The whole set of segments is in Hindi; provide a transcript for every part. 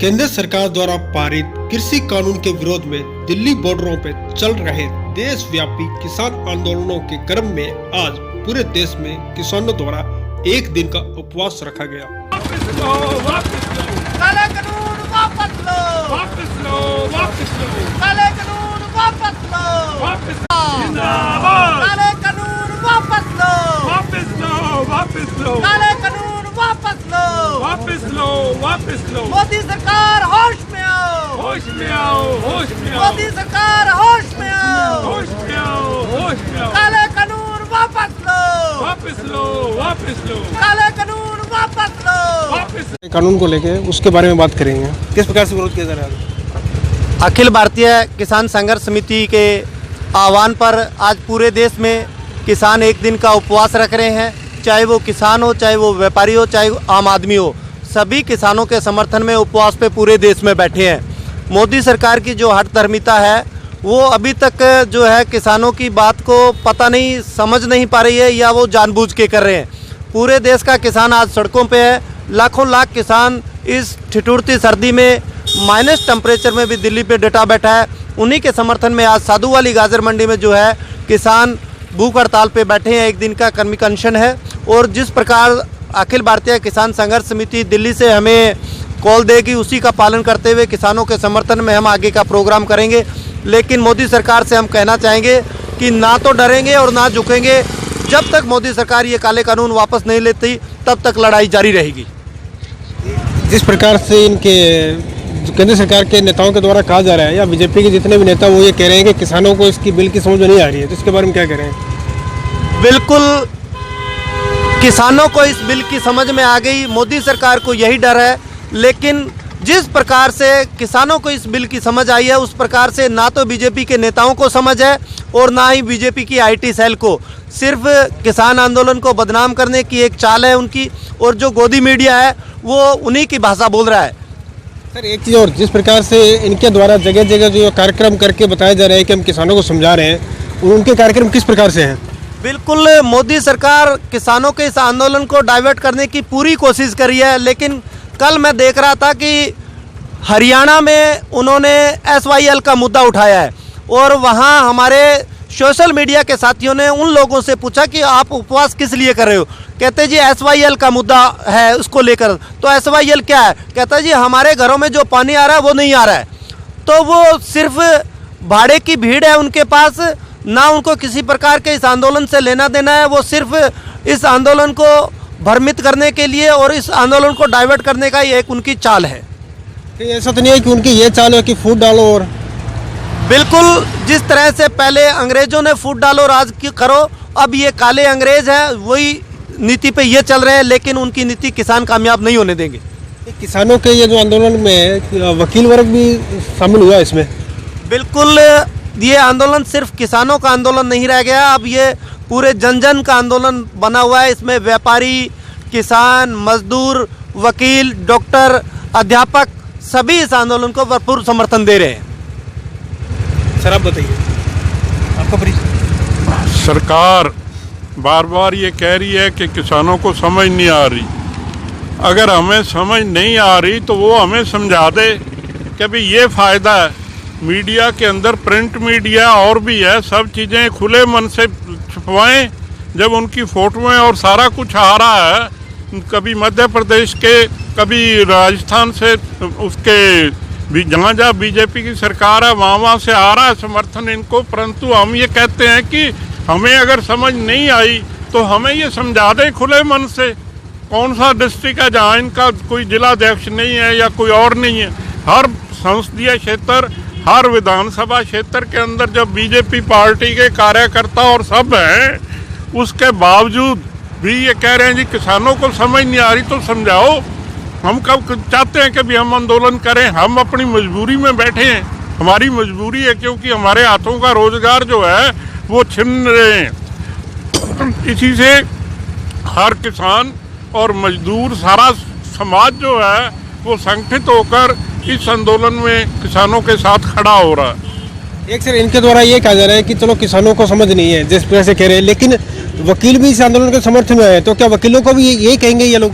केंद्र सरकार द्वारा पारित कृषि कानून के विरोध में दिल्ली बॉर्डरों पर चल रहे देशव्यापी किसान आंदोलनों के क्रम में आज पूरे देश में किसानों द्वारा एक दिन का उपवास रखा गया। काले कानून वापस लो, वापस लो, वापस लो, काले कानून वापस लो, वापस जिंदाबाद, काले कानून वापस लो, वापस लो, वापस लो, काले कानून वापस लो, वापस लो, वापस लो, मोदी सरकार होश में आओ, होश में आओ, होश में आओ, मोदी सरकार होश में आओ, होश में आओ, होश में आओ, काले कानून वापस लो, वापस लो, वापस लो, काले कानून वापस लो, वापस कानून को लेके उसके बारे में बात करेंगे। किस प्रकार से विरोध किया जा रहा है? अखिल भारतीय किसान संघर्ष समिति के आह्वान पर आज पूरे देश में किसान एक दिन का उपवास रख रहे हैं। चाहे वो किसान हो, चाहे वो व्यापारी हो, चाहे आम आदमी हो, सभी किसानों के समर्थन में उपवास पे पूरे देश में बैठे हैं। मोदी सरकार की जो हठधर्मिता है वो अभी तक जो है किसानों की बात को पता नहीं, समझ नहीं पा रही है, या वो जानबूझ के कर रहे हैं। पूरे देश का किसान आज सड़कों पे है। लाखों लाख किसान इस ठिठुरती सर्दी में माइनस टेम्परेचर में भी दिल्ली पे डटा बैठा है। उन्हीं के समर्थन में आज साधु वाली गाजर मंडी में जो है किसान भूख हड़ताल पे बैठे हैं। एक दिन का कर्मिक अनशन है। और जिस प्रकार अखिल भारतीय किसान संघर्ष समिति दिल्ली से हमें कॉल देगी, उसी का पालन करते हुए किसानों के समर्थन में हम आगे का प्रोग्राम करेंगे। लेकिन मोदी सरकार से हम कहना चाहेंगे कि ना तो डरेंगे और ना झुकेंगे। जब तक मोदी सरकार ये काले कानून वापस नहीं लेती तब तक लड़ाई जारी रहेगी। जिस प्रकार से इनके केंद्र सरकार के नेताओं के द्वारा कहा जा रहा है, या बीजेपी के जितने भी नेता वो ये कह रहे हैं कि किसानों को इसकी बिल की समझ में नहीं आ रही है, तो इसके बारे में क्या कह रहे हैं? बिल्कुल किसानों को इस बिल की समझ में आ गई। मोदी सरकार को यही डर है। लेकिन जिस प्रकार से किसानों को इस बिल की समझ आई है, उस प्रकार से ना तो बीजेपी के नेताओं को समझ है और ना ही बीजेपी की आईटी सेल को। सिर्फ किसान आंदोलन को बदनाम करने की एक चाल है उनकी, और जो गोदी मीडिया है वो उन्हीं की भाषा बोल रहा है। सर एक चीज़ और, जिस प्रकार से इनके द्वारा जगह जगह जो कार्यक्रम करके बताया जा रहा है कि हम किसानों को समझा रहे हैं, उनके कार्यक्रम किस प्रकार से हैं? बिल्कुल मोदी सरकार किसानों के इस आंदोलन को डाइवर्ट करने की पूरी कोशिश करी है। लेकिन कल मैं देख रहा था कि हरियाणा में उन्होंने SYL का मुद्दा उठाया है, और वहाँ हमारे सोशल मीडिया के साथियों ने उन लोगों से पूछा कि आप उपवास किस लिए कर रहे हो। कहते जी SYL का मुद्दा है, उसको लेकर। तो SYL क्या है? कहता जी हमारे घरों में जो पानी आ रहा है वो नहीं आ रहा है। तो वो सिर्फ भाड़े की भीड़ है उनके पास, ना उनको किसी प्रकार के इस आंदोलन से लेना देना है। वो सिर्फ इस आंदोलन को भ्रमित करने के लिए और इस आंदोलन को डाइवर्ट करने का ये एक उनकी चाल है। ऐसा तो नहीं है कि उनकी ये चाल है कि फूट डालो? और बिल्कुल जिस तरह से पहले अंग्रेजों ने फूट डालो राज करो, अब ये काले अंग्रेज हैं, वही नीति पे ये चल रहे हैं। लेकिन उनकी नीति किसान कामयाब नहीं होने देंगे। किसानों के ये जो आंदोलन में वकील वर्ग भी शामिल हुआ इसमें? बिल्कुल ये आंदोलन सिर्फ किसानों का आंदोलन नहीं रह गया, अब ये पूरे जन जन का आंदोलन बना हुआ है। इसमें व्यापारी, किसान, मजदूर, वकील, डॉक्टर, अध्यापक सभी इस आंदोलन को भरपूर समर्थन दे रहे हैं। सर आप बताइए, आपका परिचय। सरकार बार बार ये कह रही है कि किसानों को समझ नहीं आ रही। अगर हमें समझ नहीं आ रही तो वो हमें समझा दे कि भाई ये फ़ायदा है। मीडिया के अंदर प्रिंट मीडिया और भी है, सब चीज़ें खुले मन से छुपवाएं। जब उनकी फ़ोटोएं और सारा कुछ आ रहा है, कभी मध्य प्रदेश के, कभी राजस्थान से, उसके भी जहाँ जहाँ बीजेपी की सरकार है वहाँ से आ रहा है समर्थन इनको। परंतु हम ये कहते हैं कि हमें अगर समझ नहीं आई तो हमें ये समझा दें खुले मन से। कौन सा डिस्ट्रिक्ट है जहाँ इनका कोई जिलाध्यक्ष नहीं है या कोई और नहीं है? हर संसदीय क्षेत्र, हर विधानसभा क्षेत्र के अंदर जब बीजेपी पार्टी के कार्यकर्ता और सब हैं, उसके बावजूद भी ये कह रहे हैं जी किसानों को समझ नहीं आ रही, तो समझाओ। हम कब चाहते हैं कि भी हम आंदोलन करें? हम अपनी मजबूरी में बैठे हैं, हमारी मजबूरी है, क्योंकि हमारे हाथों का रोजगार जो है वो छिन रहे हैं। इसी से हर किसान और मजदूर, सारा समाज जो है वो संगठित होकर इस आंदोलन में किसानों के साथ खड़ा हो रहा है। एक सर इनके द्वारा ये कहा जा रहा है कि चलो किसानों को समझ नहीं है जिस तरह से कह रहे हैं, लेकिन वकील भी इस आंदोलन के समर्थन में आए, तो क्या वकीलों को भी यही कहेंगे ये लोग?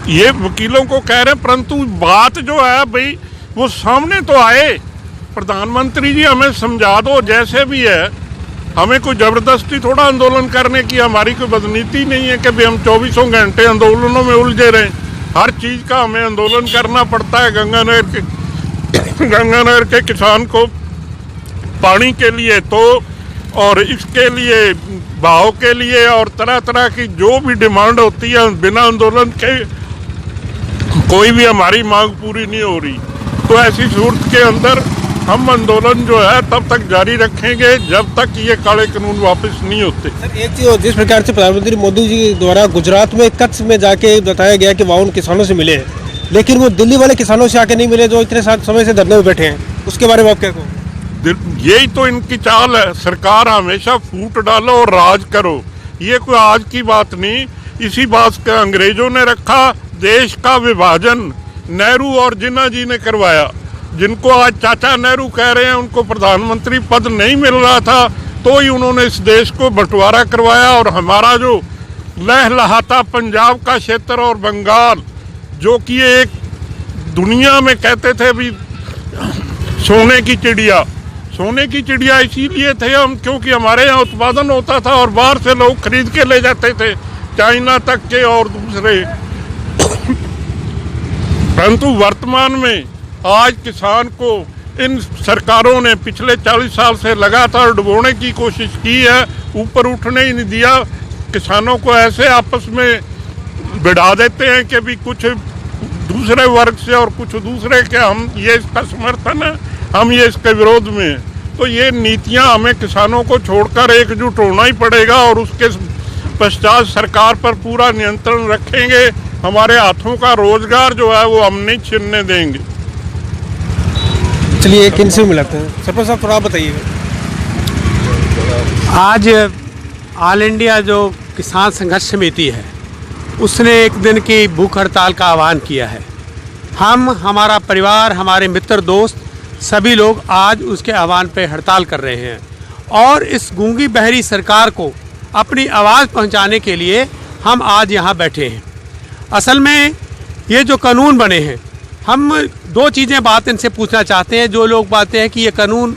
ये वकीलों को कह रहे हैं, परंतु बात जो है भाई वो सामने तो आए। प्रधानमंत्री जी हमें समझा दो, जैसे भी है, हमें कोई ज़बरदस्ती थोड़ा आंदोलन करने की हमारी कोई बदनीति नहीं है कि भाई हम 24 घंटे आंदोलनों में उलझे रहें। हर चीज़ का हमें आंदोलन करना पड़ता है। गंगानगर के किसान को पानी के लिए तो, और इसके लिए भाव के लिए, और तरह तरह की जो भी डिमांड होती है, बिना आंदोलन के कोई भी हमारी मांग पूरी नहीं हो रही। तो ऐसी सूरत के अंदर हम आंदोलन जो है तब तक जारी रखेंगे जब तक ये काले कानून वापस नहीं होते। सर, एक चीज जिस प्रकार से प्रधानमंत्री मोदी जी द्वारा गुजरात में कच्छ में जाके बताया गया कि वहाँ उन किसानों से मिले, लेकिन वो दिल्ली वाले किसानों से आके नहीं मिले जो इतने समय से धरने में बैठे हैं, उसके बारे में आप क्या कहो? यही तो इनकी चाल है। सरकार हमेशा फूट डालो और राज करो। ये कोई आज की बात नहीं, इसी बात का अंग्रेजों ने रखा। देश का विभाजन नेहरू और जिन्ना जी ने करवाया। जिनको आज चाचा नेहरू कह रहे हैं, उनको प्रधानमंत्री पद नहीं मिल रहा था, तो ही उन्होंने इस देश को बंटवारा करवाया। और हमारा जो लहलहाता पंजाब का क्षेत्र और बंगाल, जो कि एक दुनिया में कहते थे भी सोने की चिड़िया, सोने की चिड़िया इसीलिए थे हम क्योंकि हमारे यहाँ उत्पादन होता था और बाहर से लोग खरीद के ले जाते थे, चाइना तक के और दूसरे। परंतु वर्तमान में आज किसान को इन सरकारों ने पिछले 40 साल से लगातार डुबोने की कोशिश की है, ऊपर उठने ही नहीं दिया। किसानों को ऐसे आपस में भिड़ा देते हैं कि भी कुछ दूसरे वर्ग से और कुछ दूसरे के हम ये इसका समर्थन है, हम ये इसके विरोध में हैं। तो ये नीतियां हमें किसानों को छोड़कर एकजुट होना ही पड़ेगा और उसके पश्चात सरकार पर पूरा नियंत्रण रखेंगे। हमारे हाथों का रोजगार जो है वो हम नहीं छीनने देंगे। चलिए किनसे मिलाते हैं, सरपंच साहब थोड़ा बताइएगा। आज ऑल इंडिया जो किसान संघर्ष समिति है उसने एक दिन की भूख हड़ताल का आह्वान किया है। हम, हमारा परिवार, हमारे मित्र दोस्त सभी लोग आज उसके आह्वान पे हड़ताल कर रहे हैं और इस गूंगी बहरी सरकार को अपनी आवाज़ पहुंचाने के लिए हम आज यहाँ बैठे हैं। असल में ये जो कानून बने हैं, हम दो चीज़ें बात इनसे पूछना चाहते हैं। जो लोग बातें हैं कि ये कानून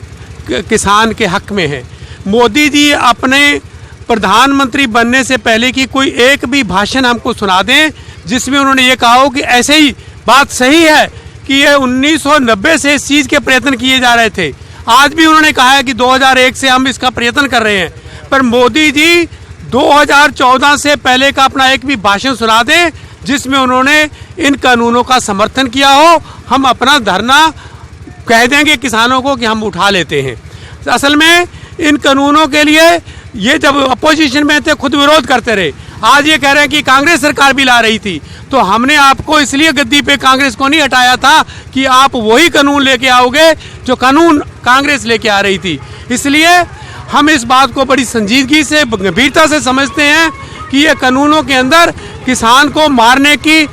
किसान के हक में है, मोदी जी अपने प्रधानमंत्री बनने से पहले की कोई एक भी भाषण हमको सुना दें जिसमें उन्होंने ये कहा हो कि ऐसे ही बात सही है कि ये 1990 से इस चीज़ के प्रयत्न किए जा रहे थे। आज भी उन्होंने कहा है कि 2001 से हम इसका प्रयत्न कर रहे हैं, पर मोदी जी 2014 से पहले का अपना एक भी भाषण सुना दें जिसमें उन्होंने इन कानूनों का समर्थन किया हो। हम अपना धरना कह देंगे किसानों को कि हम उठा लेते हैं। असल में इन कानूनों के लिए ये जब अपोजिशन में थे खुद विरोध करते रहे। आज ये कह रहे हैं कि कांग्रेस सरकार भी ला रही थी, तो हमने आपको इसलिए गद्दी पे कांग्रेस को नहीं हटाया था कि आप वही कानून लेके आओगे जो कानून कांग्रेस लेके आ रही थी। इसलिए हम इस बात को बड़ी संजीदगी से, गंभीरता से समझते हैं कि ये कानूनों के अंदर किसान को मारने की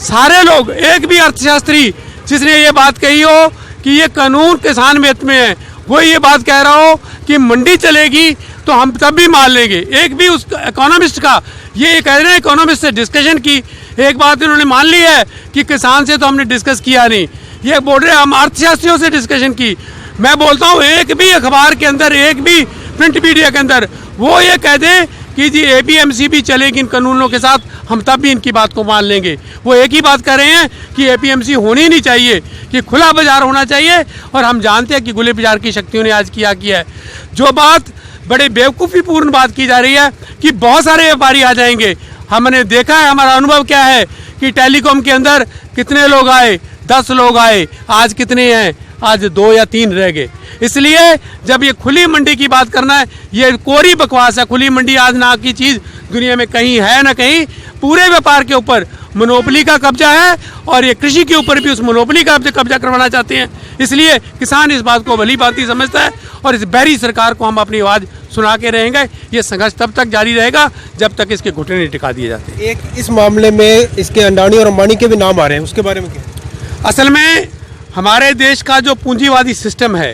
सारे लोग, एक भी अर्थशास्त्री जिसने ये बात कही हो कि ये कानून किसान में हित में है, वो ये बात कह रहा हो कि मंडी चलेगी तो हम तब भी मान लेंगे। एक भी उस इकोनॉमिस्ट का ये कह रहे हैं, इकोनॉमिस्ट से डिस्कशन की, एक बात इन्होंने मान ली है कि किसान से तो हमने डिस्कस किया नहीं। ये बोल रहे हैं हम अर्थशास्त्रियों से डिस्कशन की। मैं बोलता हूँ एक भी अखबार के अंदर, एक भी प्रिंट मीडिया के अंदर वो ये कह दें कि जी एपीएमसी भी चलेगी इन कानूनों के साथ, हम तब भी इनकी बात को मान लेंगे। वो एक ही बात कर रहे हैं कि एपीएमसी होनी नहीं चाहिए, कि खुला बाजार होना चाहिए। और हम जानते हैं कि खुले बाजार की शक्तियों ने आज किया है। जो बात बड़े बेवकूफ़ीपूर्ण बात की जा रही है कि बहुत सारे व्यापारी आ जाएंगे, हमने देखा है, हमारा अनुभव क्या है कि टेलीकॉम के अंदर कितने लोग आए, 10 लोग आए, आज कितने हैं, आज 2 या 3 रह गए। इसलिए जब ये खुली मंडी की बात करना है, ये कोरी बकवास है। खुली मंडी आज ना की चीज़ दुनिया में कहीं है ना कहीं। पूरे व्यापार के ऊपर मोनोपोली का कब्जा है और ये कृषि के ऊपर भी उस मोनोपोली का कब्जा करवाना चाहते हैं। इसलिए किसान इस बात को भली भांति समझता है और इस बहरी सरकार को हम अपनी आवाज़ सुना के रहेंगे। ये संघर्ष तब तक जारी रहेगा जब तक इसके घुटने नहीं टिका दिए जाते। एक इस मामले में इसके अंडानी और अंबानी के भी नाम आ रहे हैं, उसके बारे में क्या? असल में हमारे देश का जो पूंजीवादी सिस्टम है,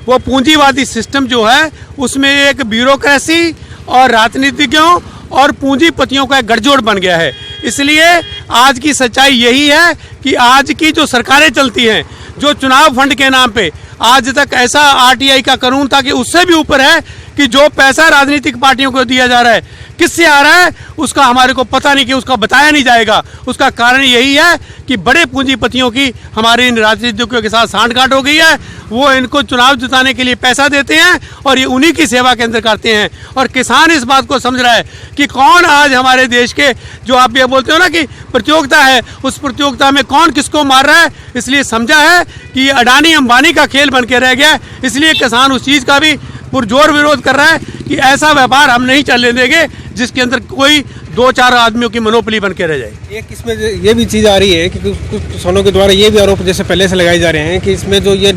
वो पूंजीवादी सिस्टम जो है उसमें एक ब्यूरोक्रेसी और राजनीतिज्ञों और पूंजीपतियों का एक गठजोड़ बन गया है। इसलिए आज की सच्चाई यही है कि आज की जो सरकारें चलती हैं, जो चुनाव फंड के नाम पे आज तक ऐसा आरटीआई का कानून था कि उससे भी ऊपर है कि जो पैसा राजनीतिक पार्टियों को दिया जा रहा है किससे आ रहा है उसका हमारे को पता नहीं, कि उसका बताया नहीं जाएगा। उसका कारण यही है कि बड़े पूंजीपतियों की हमारे इन राजनीतिकों के साथ सांठगांठ हो गई है। वो इनको चुनाव जिताने के लिए पैसा देते हैं और ये उन्हीं की सेवा के अंदर करते हैं। और किसान इस बात को समझ रहा है कि कौन आज हमारे देश के, जो आप ये बोलते हो ना कि प्रतियोगिता है, उस प्रतियोगिता में कौन किसको मार रहा है, इसलिए समझा है कि ये अडानी अंबानी का खेल बन के रह गया है। इसलिए किसान उस चीज़ का भी पुरजोर विरोध कर रहा है कि ऐसा व्यापार हम नहीं चलने देंगे जिसके अंदर कोई 2-4 आदमियों की मोनोपोली बन के रह जाए। एक इसमें ये भी चीज़ आ रही है कि कुछ किसानों के द्वारा ये भी आरोप जैसे पहले से लगाए जा रहे हैं कि इसमें जो ये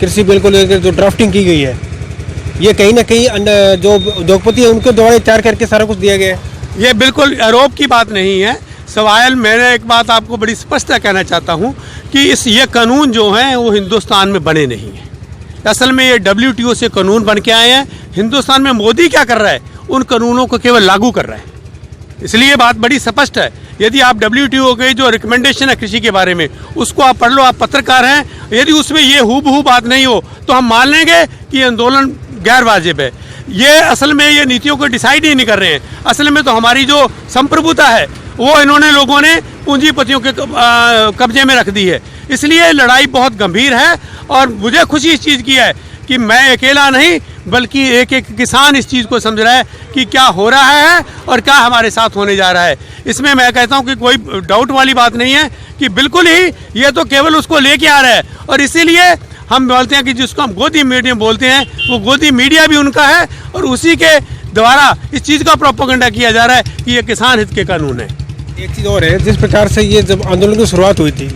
कृषि बिल को लेकर जो ड्राफ्टिंग की गई है, ये कहीं ना कहीं जो उद्योगपति है उनके द्वारा तैयार करके सारा कुछ दिया गया है। ये बिल्कुल आरोप की बात नहीं है। सवाल मैंने एक बात आपको बड़ी स्पष्ट कहना चाहता हूँ कि ये कानून जो हैं वो हिंदुस्तान में बने नहीं हैं। असल में ये WTO से कानून बन के आए हैं। हिंदुस्तान में मोदी क्या कर रहा है, उन कानूनों को केवल लागू कर रहा है। इसलिए ये बात बड़ी स्पष्ट है। यदि आप WTO के जो रिकमेंडेशन है कृषि के बारे में उसको आप पढ़ लो, आप पत्रकार हैं, यदि उसमें ये हूबहू बात नहीं हो तो हम मान लेंगे कि आंदोलन गैर वाजिब है। ये असल में ये नीतियों को डिसाइड ही नहीं कर रहे हैं। असल में तो हमारी जो संप्रभुता है वो इन्होंने लोगों ने पूंजीपतियों के कब्जे में रख दी है। इसलिए लड़ाई बहुत गंभीर है और मुझे खुशी इस चीज़ की है कि मैं अकेला नहीं बल्कि एक एक किसान इस चीज़ को समझ रहा है कि क्या हो रहा है और क्या हमारे साथ होने जा रहा है। इसमें मैं कहता हूं कि कोई डाउट वाली बात नहीं है कि बिल्कुल ही ये तो केवल उसको लेके आ रहा है। और इसीलिए हम बोलते हैं कि जिसको हम गोदी मीडिया बोलते हैं वो गोदी मीडिया भी उनका है और उसी के द्वारा इस चीज़ का प्रोपेगेंडा किया जा रहा है कि ये किसान हित के कानून है। एक चीज़ और है, जिस प्रकार से ये जब आंदोलन की शुरुआत हुई थी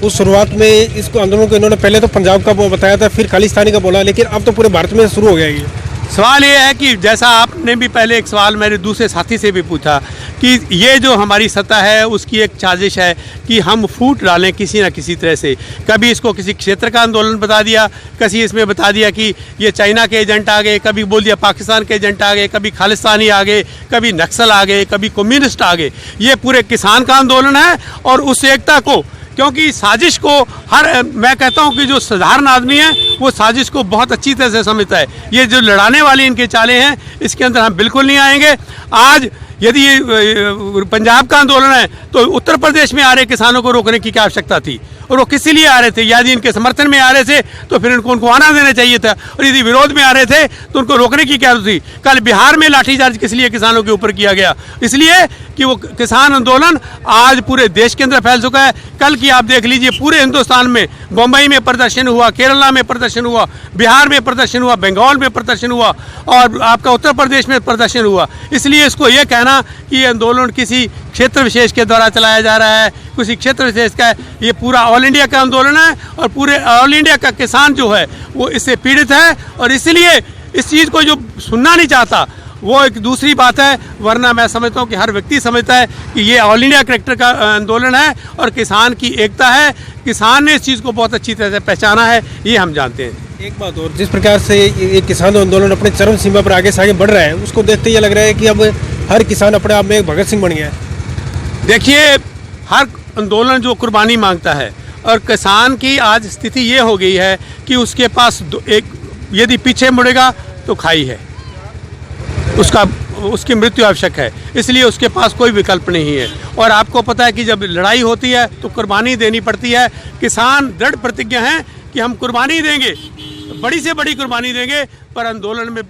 उस शुरुआत में इसको आंदोलन को इन्होंने पहले तो पंजाब का बताया था, फिर खालिस्तानी का बोला, लेकिन अब तो पूरे भारत में शुरू हो गया ये। सवाल ये है कि जैसा आपने भी पहले एक सवाल मेरे दूसरे साथी से भी पूछा कि ये जो हमारी सत्ता है उसकी एक साजिश है कि हम फूट डालें किसी न किसी तरह से। कभी इसको किसी क्षेत्र का आंदोलन बता दिया, कभी इसमें बता दिया कि ये चाइना के एजेंट आ गए, कभी बोल दिया पाकिस्तान के एजेंट आ गए, कभी खालिस्तानी आ गए, कभी नक्सल आ गए, कभी कम्युनिस्ट आ गए। ये पूरे किसान का आंदोलन है और उस एकता को, क्योंकि साजिश को मैं कहता हूं कि जो साधारण आदमी है वो साजिश को बहुत अच्छी तरह से समझता है। ये जो लड़ाने वाली इनके चालें हैं इसके अंदर हम बिल्कुल नहीं आएंगे। आज यदि ये पंजाब का आंदोलन है तो उत्तर प्रदेश में आ रहे किसानों को रोकने की क्या आवश्यकता थी और वो किस लिए आ रहे थे? यदि इनके समर्थन में आ रहे थे तो फिर उनको आना देना चाहिए था, और यदि विरोध में आ रहे थे तो उनको रोकने की क्या थी? कल बिहार में लाठीचार्ज किस लिए किसानों के ऊपर किया गया? इसलिए कि वो किसान आंदोलन आज पूरे देश के अंदर फैल चुका है। कल की आप देख लीजिए पूरे हिंदुस्तान में, बम्बई में प्रदर्शन हुआ, केरला में प्रदर्शन हुआ, बिहार में प्रदर्शन हुआ, बंगाल में प्रदर्शन हुआ और आपका उत्तर प्रदेश में प्रदर्शन हुआ। इसलिए इसको ये कहना कि ये आंदोलन किसी क्षेत्र विशेष के द्वारा चलाया जा रहा है, किसी क्षेत्र विशेष का, ये पूरा ऑल इंडिया का आंदोलन है और पूरे ऑल इंडिया का किसान जो है वो इससे पीड़ित है। और इसलिए इस चीज़ को जो सुनना नहीं चाहता वो एक दूसरी बात है, वरना मैं समझता हूँ कि हर व्यक्ति समझता है कि ये ऑल इंडिया कैरेक्टर का आंदोलन है और किसान की एकता है। किसान ने इस चीज़ को बहुत अच्छी तरह से पहचाना है, ये हम जानते हैं। एक बात और, जिस प्रकार से ये किसान आंदोलन अपने चरम सीमा पर आगे से आगे बढ़ रहा है उसको देखते ये लग रहा है कि अब हर किसान अपने आप में एक भगत सिंह बन गया है। देखिए, हर आंदोलन जो कुर्बानी मांगता है और किसान की आज स्थिति ये हो गई है कि उसके पास एक यदि पीछे मुड़ेगा तो खाई है, उसकी मृत्यु आवश्यक है। इसलिए उसके पास कोई विकल्प नहीं है। और आपको पता है कि जब लड़ाई होती है तो कुर्बानी देनी पड़ती है। किसान दृढ़ प्रतिज्ञा हैं कि हम कुर्बानी देंगे, बड़ी से बड़ी कुर्बानी देंगे, पर आंदोलन में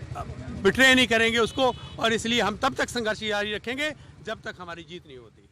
बिट्रे नहीं करेंगे उसको। और इसलिए हम तब तक संघर्ष जारी रखेंगे जब तक हमारी जीत नहीं होती।